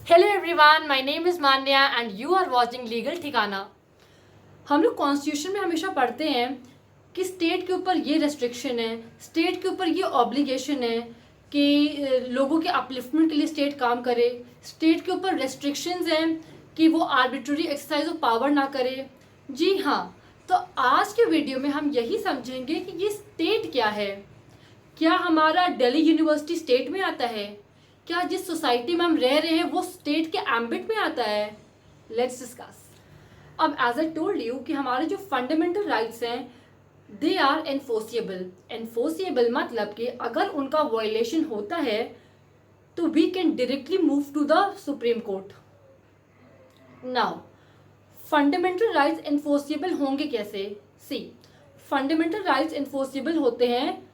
Hello everyone, my name is Manya and you are watching legal Thikana. हम लोग constitution में हमेशा पढ़ते हैं कि स्टेट के ऊपर ये रेस्ट्रिक्शन है, स्टेट के ऊपर ये ऑब्लिगेशन है कि लोगों के अपलिफ्टमेंट के लिए स्टेट काम करे, स्टेट के ऊपर रेस्ट्रिक्शंस हैं कि वो आर्बिट्ररी एक्सरसाइज ऑफ पावर ना करे। जी हाँ, तो आज के वीडियो में हम यही समझेंगे कि ये स्टेट क्या है। क्या हमारा दिल्ली यूनिवर्सिटी स्टेट में आता है? क्या जिस सोसाइटी में हम रह रहे हैं वो स्टेट के एम्बिट में आता है? Let's discuss. अब एज आई टोल्ड यू कि हमारे जो फंडामेंटल राइट्स हैं दे आर एनफोर्सिएबल। एनफोर्सिएबल मतलब कि अगर उनका वायलेशन होता है तो we can directly move to the supreme court. Now fundamental rights enforceable होंगे कैसे? सी, फंडामेंटल राइट्स एनफोर्सिएबल होते हैं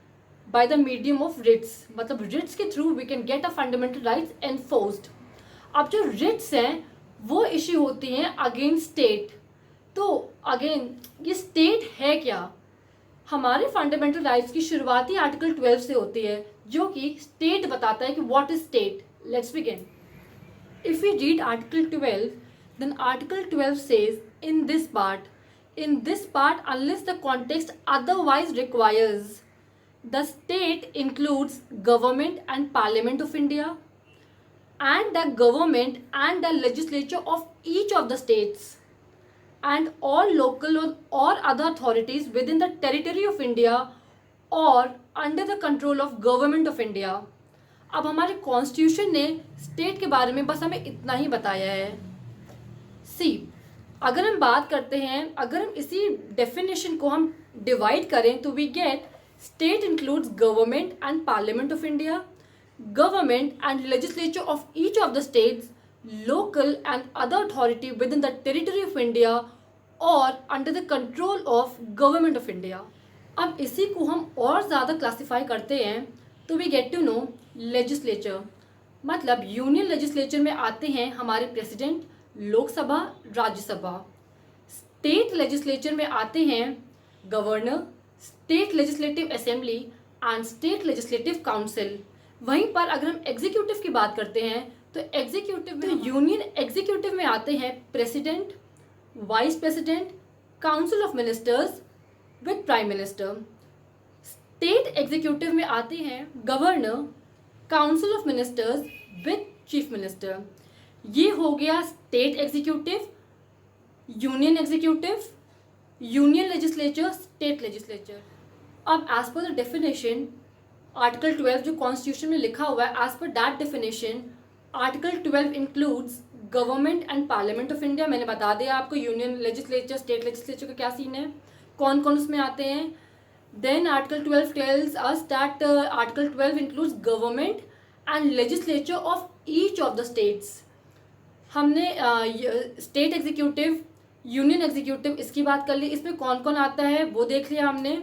by the medium of writs, मतलब writs के through we can get a fundamental rights enforced। अब जो writs हैं वो इश्यू होती हैं अगेंस्ट स्टेट। तो अगेन ये स्टेट है क्या? हमारे फंडामेंटल राइट्स की शुरुआती आर्टिकल 12 से होती है जो कि स्टेट बताता है कि what is state. Let's begin. If we read Article 12, then Article 12 says, in this part, unless the context otherwise requires, the state includes government and parliament of India and the government and the legislature of each of the states and all local or other authorities within the territory of India or under the control of government of India। अब हमारे constitution ने state के बारे में बस हमें इतना ही बताया है। सी, अगर हम बात करते हैं, अगर हम इसी डेफिनेशन को हम डिवाइड करें तो we get state includes government and parliament of India, government and legislature of each of the states, local and other authority within the territory of India or under the control of government of India। अब इसी को हम और ज़्यादा classify करते हैं तो we get to know legislature, मतलब यूनियन लेजिस्लेचर में आते हैं हमारे president, Lok Sabha, Rajya Sabha. State legislature में आते हैं governor, state legislative assembly and state legislative council. वहीं पर अगर हम एग्जीक्यूटिव की बात करते हैं तो एग्जीक्यूटिव में यूनियन एग्जीक्यूटिव में आते हैं president, vice president, council of ministers with prime minister. State executive में आते हैं governor, council of ministers with chief minister. ये हो गया state executive, union executive, union legislature, state legislature. अब as per the definition article 12 जो constitution में लिखा हुआ है, as per that definition article 12 includes government and parliament of India. मैंने बता दिया आपको यूनियन लेजिस्लेचर, स्टेट लेजिस्लेचर का क्या सीन है, कौन कौन उसमें आते हैं। Then article 12 tells us that article 12 includes government and legislature of each of the states. हमने स्टेट एग्जीक्यूटिव, यूनियन एग्जीक्यूटिव इसकी बात कर ली, इसमें कौन कौन आता है वो देख लिया हमने।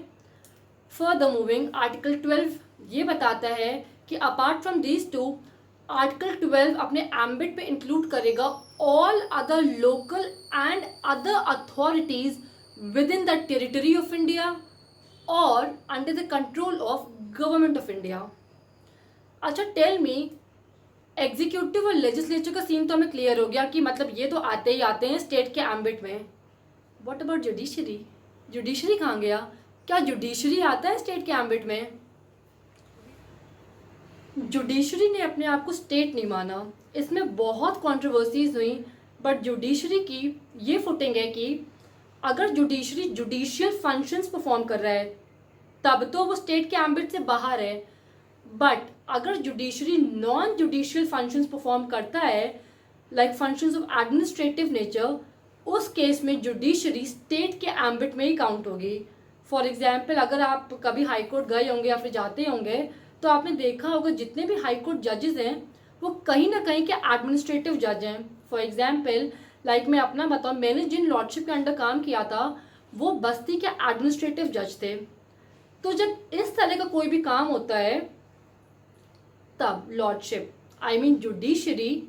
फर्दर मूविंग, आर्टिकल 12 ये बताता है कि apart from these two, article 12 अपने एम्बिट पे इंक्लूड करेगा all other local and other authorities within the territory of India और under the control of government of India. अच्छा, टेल मी, एग्जीक्यूटिव और लेजिस्लेचर का सीन तो हमें clear हो गया कि मतलब ये तो आते ही आते हैं स्टेट के एम्बिट में। What about judiciary? जुडिशरी कहाँ गया? क्या जुडिशरी आता है स्टेट के एम्बिट में? जुडिशरी ने अपने आप को स्टेट नहीं माना, इसमें बहुत कंट्रोवर्सीज हुई, बट जुडिशरी की ये फुटिंग है कि अगर जुडिशरी जुडिशियल फंक्शंस परफॉर्म कर रहा है तब तो वो स्टेट के एम्बिट से बाहर है, बट अगर judiciary non judicial functions perform करता है like functions of administrative nature, उस केस में जुडिशरी स्टेट के एम्बिट में ही काउंट होगी। फॉर एग्जांपल, अगर आप कभी हाई कोर्ट गए होंगे या फिर जाते होंगे तो आपने देखा होगा जितने भी हाई कोर्ट जजेस हैं वो कहीं ना कहीं के एडमिनिस्ट्रेटिव जज हैं। फॉर एग्जाम्पल, लाइक मैं अपना बताऊँ, मैंने जिन लॉर्डशिप के अंडर काम किया था वो बस्ती के एडमिनिस्ट्रेटिव जज थे। तो जब इस तरह का कोई भी काम होता है तब lordship, I mean judiciary,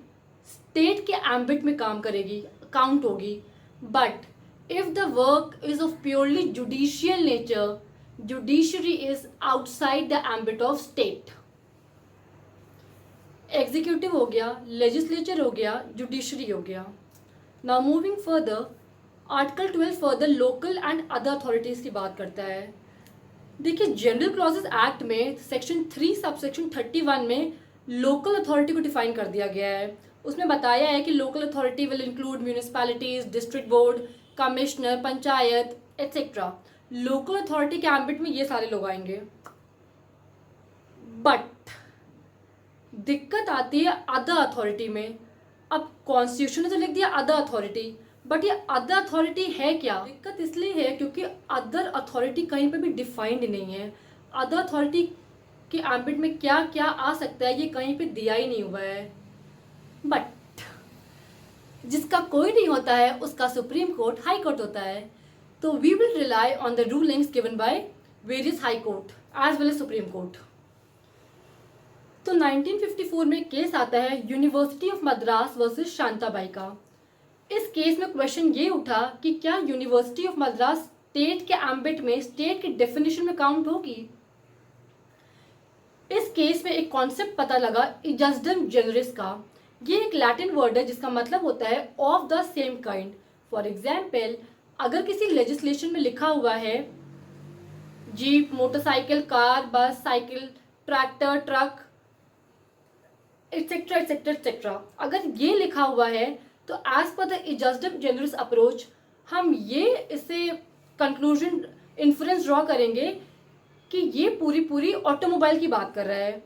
state के एम्बिट में काम करेगी, काउंट होगी। But if the work is of purely judicial nature, judiciary is outside the ambit of state. Executive हो गया, लेजिस्लेचर हो गया, जुडिशरी हो गया। Now moving further, article 12 further local and other authorities की बात करता है। देखिए जनरल क्लॉजेस एक्ट में सेक्शन 3 सबसेक्शन 31 में लोकल अथॉरिटी को डिफाइन कर दिया गया है। उसमें बताया है कि local authority will include municipalities, district board, commissioner, panchayat etcetera. Local authority के एम्बिट में ये सारे लोग आएंगे। बट दिक्कत आती है अदर अथॉरिटी में। अब कॉन्स्टिट्यूशन ने तो लिख दिया अदर अथॉरिटी, बट ये अदर अथॉरिटी है क्या? दिक्कत इसलिए है क्योंकि अदर अथॉरिटी कहीं पे भी डिफाइंड नहीं है। अदर अथॉरिटी के एम्बिट में क्या क्या आ सकता है ये कहीं पे दिया ही नहीं हुआ है। बट जिसका कोई नहीं होता है उसका सुप्रीम कोर्ट हाई कोर्ट होता है। तो we will rely on the rulings given by various high court as well as supreme court. तो 1954 में केस आता है university of Madras versus Shantabai का। इस केस में क्वेश्चन ये उठा कि क्या यूनिवर्सिटी ऑफ मद्रास स्टेट के एम्बिट में, स्टेट के डेफिनेशन में काउंट होगी। इस केस में एक कॉन्सेप्ट पता लगा इजस्डम जनरिस का। ये एक लैटिन वर्ड है जिसका मतलब होता है of the same kind. For example, अगर किसी लेजिस्लेशन में लिखा हुआ है जीप, मोटरसाइकिल, कार, बस, cycle, tractor, truck etcetera etcetera etcetera, अगर ये लिखा हुआ है तो एज पर द इजस्डम जनरिस अप्रोच हम ये इससे कंक्लूजन इन्फ्रेंस ड्रॉ करेंगे कि ये पूरी ऑटोमोबाइल की बात कर रहा है।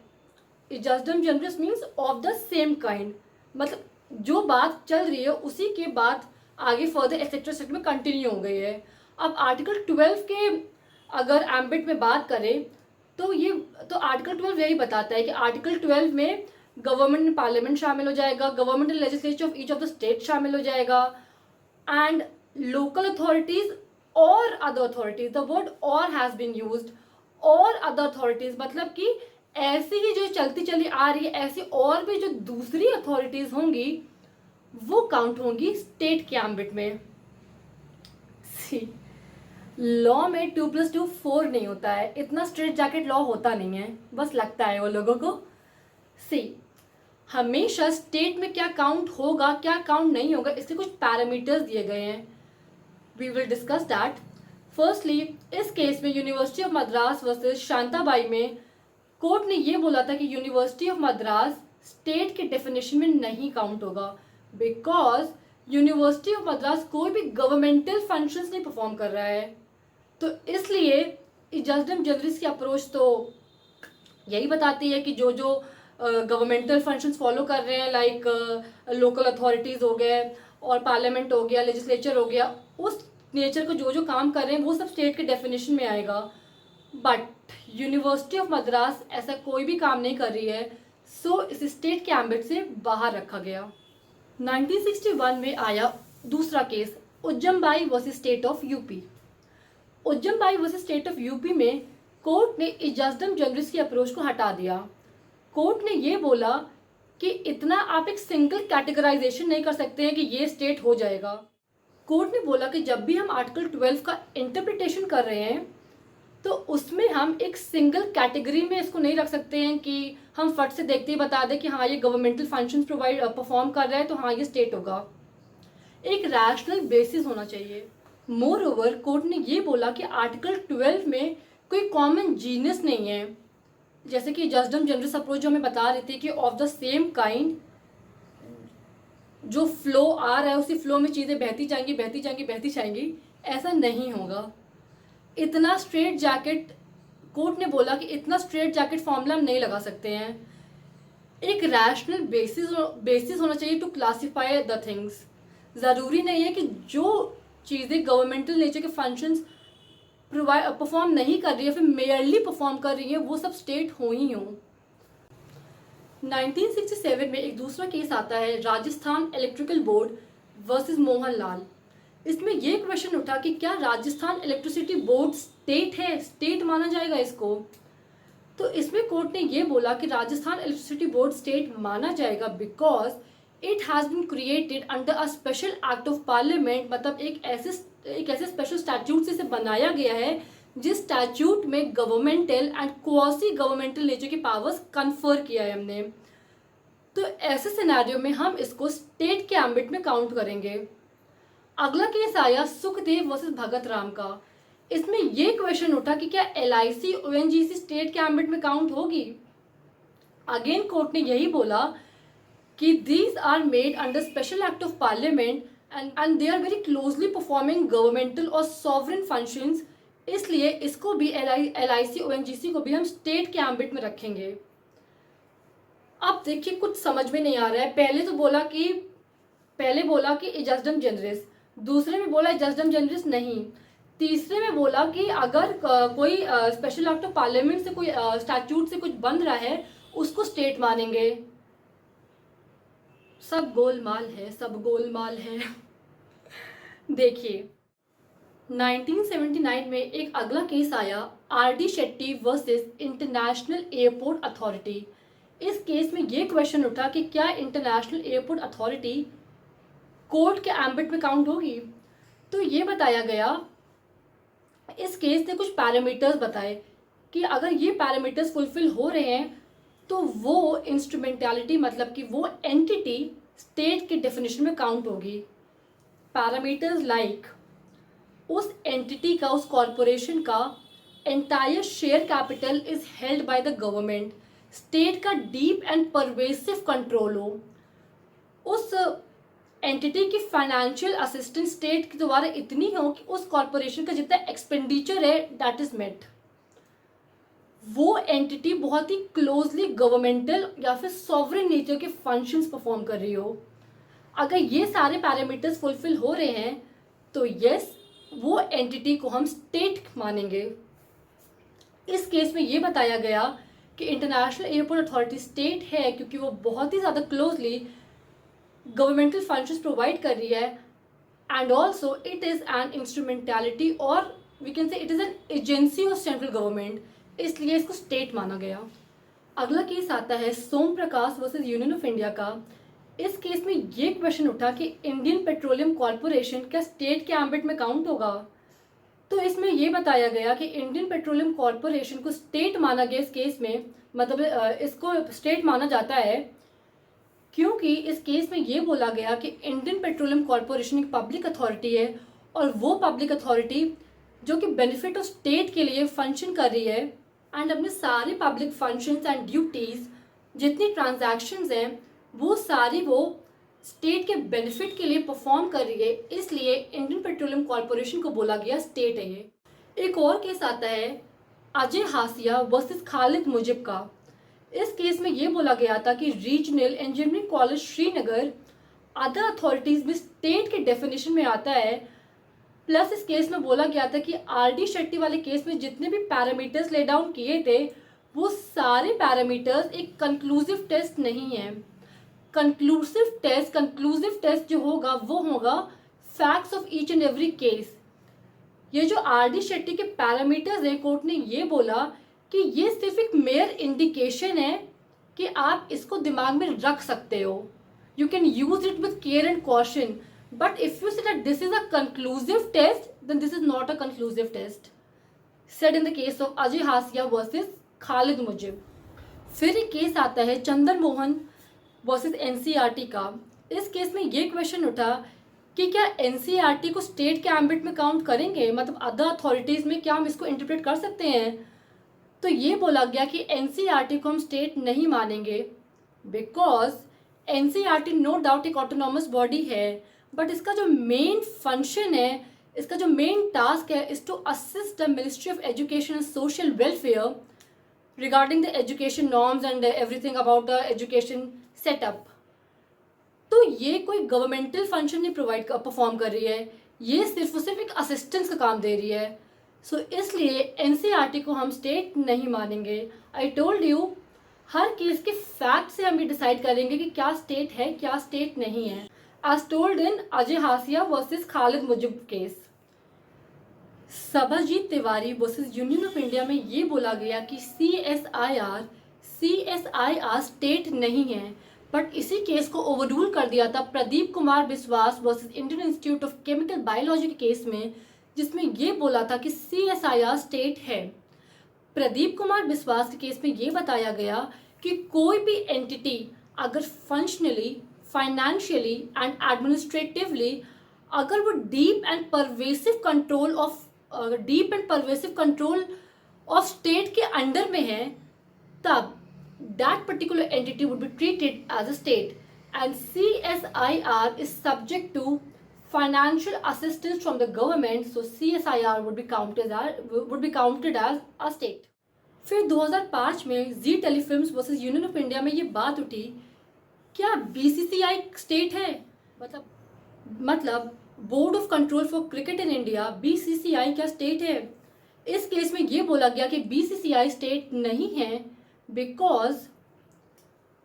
Ejusdem generis means of the same kind, मतलब जो बात चल रही है उसी के बात आगे फर्दर एक्सेट्रा सेक्टर में कंटिन्यू हो गई है। अब आर्टिकल 12 के अगर एम्बिट में बात करें तो आर्टिकल 12 यही बताता है कि आर्टिकल 12 में गवर्नमेंट एंड पार्लियामेंट शामिल हो जाएगा, government and legislature of each of the state शामिल हो जाएगा, एंड लोकल अथॉरिटीज और अदर अथॉरिटीज। द वर्ड और हैज बीन यूज्ड, और अदर अथॉरिटीज मतलब कि ऐसी ही जो चलती चली आ रही है ऐसी और भी जो दूसरी अथॉरिटीज होंगी वो काउंट होंगी स्टेट के एम्बिट में। सी लॉ में 2+2 4 नहीं होता है, इतना स्ट्रेट जैकेट लॉ होता नहीं है, बस लगता है वो लोगों को। सी हमेशा स्टेट में क्या काउंट होगा क्या काउंट नहीं होगा इसके कुछ पैरामीटर्स दिए गए हैं। We will discuss that. Firstly, इस केस में university of Madras versus Shantabai में कोर्ट ने ये बोला था कि यूनिवर्सिटी ऑफ मद्रास स्टेट के डेफिनेशन में नहीं काउंट होगा बिकॉज यूनिवर्सिटी ऑफ मद्रास कोई भी गवर्नमेंटल फंक्शंस नहीं परफॉर्म कर रहा है। तो इसलिए इजस्डम जनरिस की अप्रोच तो यही बताती है कि जो जो गवर्नमेंटल फंक्शंस फॉलो कर रहे हैं लाइक लोकल अथॉरिटीज़ हो गए और पार्लियामेंट हो गया, लेजिस्लेचर हो गया, उस नेचर को जो जो काम कर रहे हैं वो सब स्टेट के डेफिनेशन में आएगा। बट यूनिवर्सिटी ऑफ मद्रास ऐसा कोई भी काम नहीं कर रही है, सो इस स्टेट के एम्बिट से बाहर रखा गया। 1961 में आया दूसरा case Ujjambai versus state of UP. Ujjambai versus state of UP में कोर्ट ने इजस्डम जनरिस की अप्रोच को हटा दिया। कोर्ट ने ये बोला कि इतना आप एक सिंगल कैटेगराइजेशन नहीं कर सकते हैं कि ये स्टेट हो जाएगा। कोर्ट ने बोला कि जब भी हम आर्टिकल 12 का इंटरप्रिटेशन कर रहे हैं तो उसमें हम एक सिंगल कैटेगरी में इसको नहीं रख सकते हैं कि हम फट से देखते ही बता दें कि हाँ ये गवर्नमेंटल फंक्शंस परफॉर्म कर रहा है तो हाँ ये स्टेट होगा। एक रैशनल बेसिस होना चाहिए। मोर ओवर कोर्ट ने ये बोला कि आर्टिकल 12 में कोई कॉमन जीनस नहीं है, जैसे कि जस्डम जनरिस अप्रोच जो हमें बता रही थी कि ऑफ द सेम काइंड जो फ्लो आ रहा है उसी फ्लो में चीज़ें बहती जाएंगी बहती जाएंगी बहती जाएंगी, ऐसा नहीं होगा। इतना स्ट्रेट जैकेट कोर्ट ने बोला कि इतना स्ट्रेट जैकेट फॉर्मूला हम नहीं लगा सकते हैं। एक रैशनल बेसिस होना चाहिए टू क्लासीफाई द थिंग्स। ज़रूरी नहीं है कि जो चीज़ें गवर्नमेंटल नेचर के फंक्शंस परफॉर्म नहीं कर रही है फिर मेयरली परफॉर्म कर रही है वो सब स्टेट हो ही हो। 1967 में एक दूसरा केस आता है Rajasthan electrical board versus Mohanlal. इसमें ये क्वेश्चन उठा कि क्या राजस्थान इलेक्ट्रिसिटी बोर्ड स्टेट है, स्टेट माना जाएगा इसको। तो इसमें कोर्ट ने ये बोला कि राजस्थान इलेक्ट्रिसिटी बोर्ड स्टेट माना जाएगा because it has been created under a special act of parliament, मतलब एक ऐसे स्पेशल स्टैट्यूट से इसे बनाया गया है जिस स्टैट्यूट में governmental and quasi governmental nature की पावर्स कन्फर किया है हमने। तो ऐसे सिनेरियो में हम इसको स्टेट के एम्बिट में काउंट करेंगे। अगला केस आया सुखदेव वर्सेस भगत राम का। इसमें ये क्वेश्चन उठा कि क्या LIC ONGC स्टेट के एम्बिट में काउंट होगी। अगेन कोर्ट ने यही बोला कि these are made under special act of parliament and they are very closely performing governmental और सॉवरेन फंक्शंस, इसलिए इसको भी LIC ONGC को भी हम स्टेट के एम्बिट में रखेंगे। अब देखिए कुछ समझ में नहीं आ रहा है। पहले बोला कि इजस्डम जनरस, दूसरे में बोला इजस्डम जनरस नहीं, तीसरे में बोला कि अगर कोई स्पेशल एक्ट ऑफ पार्लियामेंट से कोई स्टैट्यूट से कुछ बन रहा है उसको स्टेट मानेंगे। सब गोलमाल है, सब गोलमाल है। देखिए 1979 में एक अगला केस आया RD Shetty versus international airport authority. इस केस में ये क्वेश्चन उठा कि क्या इंटरनेशनल एयरपोर्ट अथॉरिटी कोर्ट के एम्बिट में काउंट होगी। तो ये बताया गया, इस केस ने कुछ पैरामीटर्स बताए कि अगर ये पैरामीटर्स फुलफिल हो रहे हैं तो वो इंस्ट्रूमेंटलिटी मतलब कि वो एंटिटी स्टेट के डेफिनेशन में काउंट होगी। पैरामीटर्स लाइक उस एंटिटी का, उस कॉरपोरेशन का entire share capital is held by the government, state का डीप एंड परवेसिव कंट्रोल हो, उस एंटिटी की फाइनेंशियल असिस्टेंस स्टेट के द्वारा इतनी हो कि उस कॉरपोरेशन का जितना एक्सपेंडिचर है दैट इज मेट, वो एंटिटी बहुत ही क्लोजली गवर्नमेंटल या फिर सॉवरेन नेचर के फंक्शंस परफॉर्म कर रही हो। अगर ये सारे पैरामीटर्स फुलफिल हो रहे हैं तो यस, वो एंटिटी को हम स्टेट मानेंगे। इस केस में ये बताया गया कि इंटरनेशनल एयरपोर्ट अथॉरिटी स्टेट है क्योंकि वो बहुत ही ज़्यादा क्लोजली गवर्नमेंटल फंक्शंस प्रोवाइड कर रही है and also it is an instrumentality or we can say it is an agency of central government, इसलिए इसको स्टेट माना गया। अगला केस आता है Som Prakash versus union of India का। इस केस में ये क्वेश्चन उठा कि इंडियन पेट्रोलियम कॉरपोरेशन क्या स्टेट के एम्बिट में काउंट होगा। तो इसमें ये बताया गया कि इंडियन पेट्रोलियम कॉरपोरेशन को स्टेट माना गया इस केस में, मतलब इसको स्टेट माना जाता है क्योंकि इस केस में ये बोला गया कि इंडियन पेट्रोलियम कॉरपोरेशन एक पब्लिक अथॉरिटी है और वो पब्लिक अथॉरिटी जो कि बेनिफिट ऑफ स्टेट के लिए फंक्शन कर रही है एंड अपने सारे पब्लिक फंक्शंस एंड ड्यूटीज़ जितनी ट्रांजैक्शंस हैं वो सारी वो स्टेट के बेनिफिट के लिए परफॉर्म कर रही है, इसलिए इंडियन पेट्रोलियम कॉरपोरेशन को बोला गया स्टेट है ये। एक और केस आता है अजय हासिया वर्सेस खालिद मुजिब का। इस केस में ये बोला गया था कि regional engineering college Srinagar other authorities में स्टेट के डेफिनेशन में आता है। प्लस इस केस में बोला गया था कि RD शेट्टी वाले केस में जितने भी पैरामीटर्स ले डाउन किए थे वो सारे पैरामीटर्स एक कंक्लूसिव टेस्ट नहीं है। कंक्लूसिव टेस्ट जो होगा वो होगा facts of each and every case. ये जो RD शेट्टी के पैरामीटर्स है, कोर्ट ने ये बोला कि ये सिर्फ एक मेयर इंडिकेशन है कि आप इसको दिमाग में रख सकते हो, you can use it with care and caution, but if you say that this is a conclusive test, then this is not a conclusive test, said in the case of Ajay Hasia versus Khalid Mujib। फिर एक case आता है चंदन Mohan versus NCERT का। इस case में ये question उठा कि क्या NCERT को स्टेट के एम्बिट में काउंट करेंगे, मतलब अदर अथॉरिटीज़ में क्या हम इसको इंटरप्रेट कर सकते हैं। तो ये बोला गया कि NCERT को हम स्टेट नहीं मानेंगे बिकॉज NCERT नो डाउट एक ऑटोनॉमस बॉडी है, बट इसका जो मेन फंक्शन है, इसका जो मेन टास्क है is to assist the ministry of education and social welfare regarding the education norms and everything about the education setup. तो ये कोई गवर्नमेंटल फंक्शन नहीं परफॉर्म कर रही है, ये सिर्फ एक असिस्टेंस का काम दे रही है। सो इसलिए NCERT को हम स्टेट नहीं मानेंगे। I told you her case के फैक्ट से हम ये डिसाइड करेंगे कि क्या स्टेट है क्या स्टेट नहीं है। As told in Ajay Hasia versus Khalid Mujib case, Sabarjeet Tiwari versus union of India में ये बोला गया कि CSIR स्टेट नहीं है, बट इसी केस को ओवररूल कर दिया था Pradeep Kumar Biswas versus Indian institute of chemical biology के केस में, जिसमें ये बोला था कि CSIR स्टेट है। प्रदीप कुमार बिस्वास के केस में ये बताया गया कि कोई भी एंटिटी अगर फंक्शनली, फाइनेंशियली एंड एडमिनिस्ट्रेटिवली अगर वो deep and pervasive control of state के अंडर में है, तब that particular entity would be treated as a state, and CSIR is subject to financial assistance from the government, so CSIR would be counted as a state. फिर 2005 में Zee telefilms versus union of India में ये बात उठी, क्या BCCI state है? मतलब board of control for cricket in India, BCCI क्या स्टेट है? इस केस में ये बोला गया कि बीसीसीआई स्टेट नहीं है बिकॉज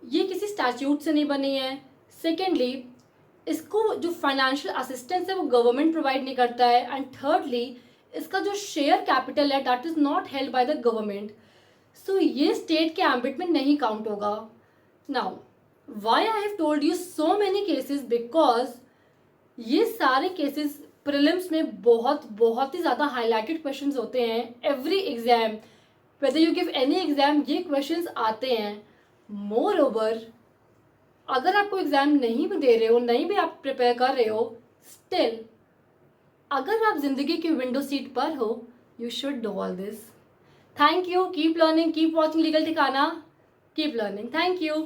ये किसी स्टैट्यूट से नहीं बनी है। सेकेंडली, इसको जो फाइनेंशियल असिस्टेंस है वो गवर्नमेंट प्रोवाइड नहीं करता है, एंड थर्डली इसका जो शेयर कैपिटल है that is not held by the government, so ये स्टेट के एम्बिट में नहीं काउंट होगा। Now why I have told you so many cases, because ये सारे केसेस प्रीलिम्स में बहुत ही ज़्यादा हाईलाइटेड क्वेश्चंस होते हैं। Every exam, whether you give any exam, ये क्वेश्चंस आते हैं। मोर ओवर, अगर आपको एग्जाम नहीं भी दे रहे हो, नहीं भी आप प्रिपेयर कर रहे हो, स्टिल अगर आप जिंदगी की विंडो सीट पर हो, you should do all this. Thank you, keep learning, keep watching legal ठिकाना, कीप लर्निंग। Thank you.